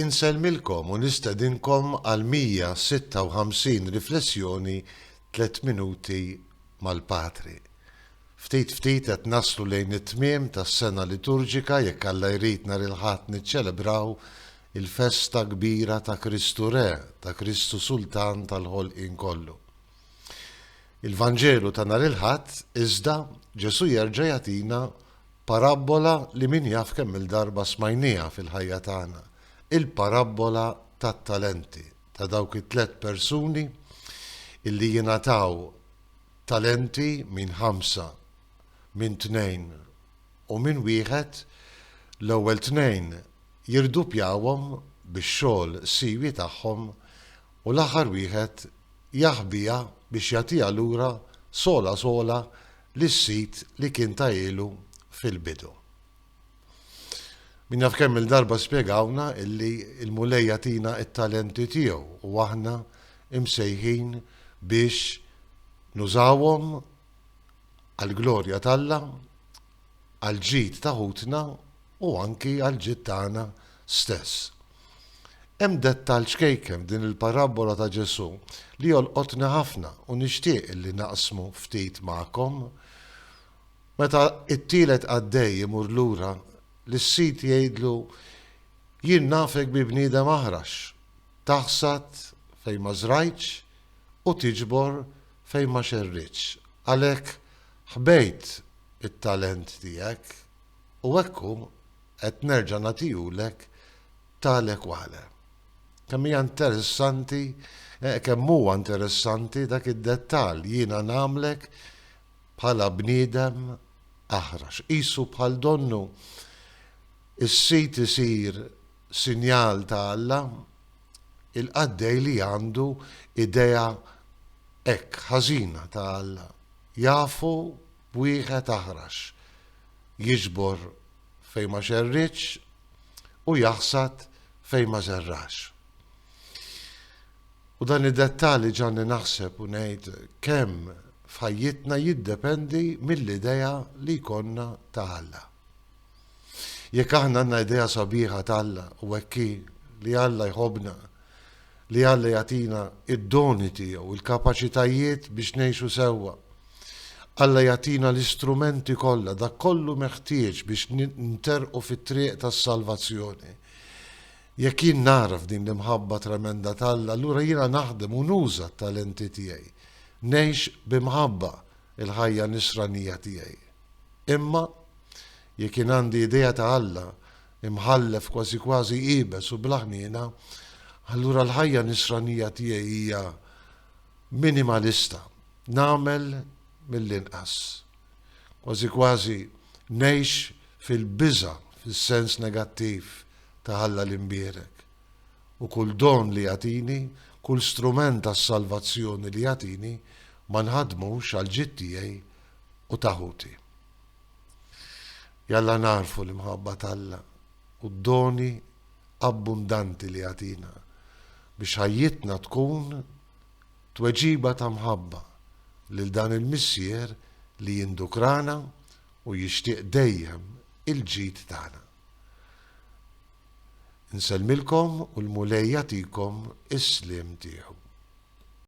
Inselmilkom u nistedinkom għal 156 riflessjoni 3 minuti mal-Patri. Ftit qed naslu lejn it-tmiem tas-sena liturġika jekk Alla jrid nhar il-Ħadd niċċelebraw il-festa kbira ta' Kristu Re, ta' Kristu Sultan tal-ħolqien kollu. Il-Vanġelu ta' nhar il-Ħadd iżda Ġesu jerġa' jagħtina parabola li min jaf kemm il-darba smajnija fil-ħajja tagħna. Il-parabola tat-talenti ta' dawk it-3 persuni illi jingħataw talenti minn 5, minn 2 u minn 1, l-ewwel 2 jirdupjawhom bix-xogħol siwi tagħhom u l-aħħar wieħed jaħbiha biex jagħtiha lura sola lis-sit li kien ta' ilu fil-bidu. Min jaf kemm il-darba spjegawna illi il-Mulej jagħtina t-talenti tiegħu u aħna imsejħin biex nużawhom għall-glorja t'Alla, għall-ġid ta' ħutna u anki għall-ġid tagħna stess. Hemm dettall xkejkem din il-parabola ta' Ġesu li jolqotni ħafna u nixtieq illi naqsmu ftit magħkom. Meta t-tielet għaddej imur lura lis-sit jgħidlu jien nafek bi bniedem aħrax, taħsad fejn ma żrajtx u tiġbor fejn ma xerritx. Għalhekk ħbejt it-talent tiegħek u hekk qed nerġa' nagħtihulek talek waħle. Kemm hija interessanti, kemm huwa interessanti dak id-dettall jiena nagħmlek bħala bniedem aħrax. Qisu bħal donnu is-sit isir sinjal ta' Alla, il-qaddej li għandu idea hekk ħażina ta' Alla. Jafu b'wieħed aħrax, jiġbor fejn ma xerritx u jaħsad fejn ma żerrax. U dan id-dettalji ġanni naħseb u ngħid kemm f'ħajjitna jiddependi mill-idea li jkollna ta' Alla. Jekk aħna għandna idea sabiħa ta' Alla u hekk li Alla jħobbna, li Alla jagħtina id-doni tiegħu, il-kapaċitajiet biex ngħixu sewwa. Alla jagħtina l-istrumenti kollha, dak kollu meħtieġ biex ninterqu fit-triq tas-salvazzjoni. Jekk jien naraf din l-imħabba tremenda ta' Alla, allura jiena naħdem u nuża t-talenti tiegħi. Ngħix b'imħabba il-ħajja nisranija tiegħi. Imma jekk jien għandi idea ta' Alla imħallef kważi qiebes u blaħnina, allura l-ħajja nisranija tiegħi hija minimalista. Nagħmel mill-inqas. Kważi ngħix fil-biża' fis-sens negattiv ta' Alla l-imbierek. U kull don li jagħtini, kull strument tas-salvazzjoni li jagħtini ma nħadmux għal ġid tiegħi u taħuti. Jalla narfu l-imħabba t'Alla u d-doni abbundanti li jagħtina biex ħajjitna tkun tweġiba ta' mħabba lil dan il-missier li jindukrana u jixtieq dejjem il-ġid tagħna. Inselmilkom u l-Mulej jagħtikom is-sliem tiegħu.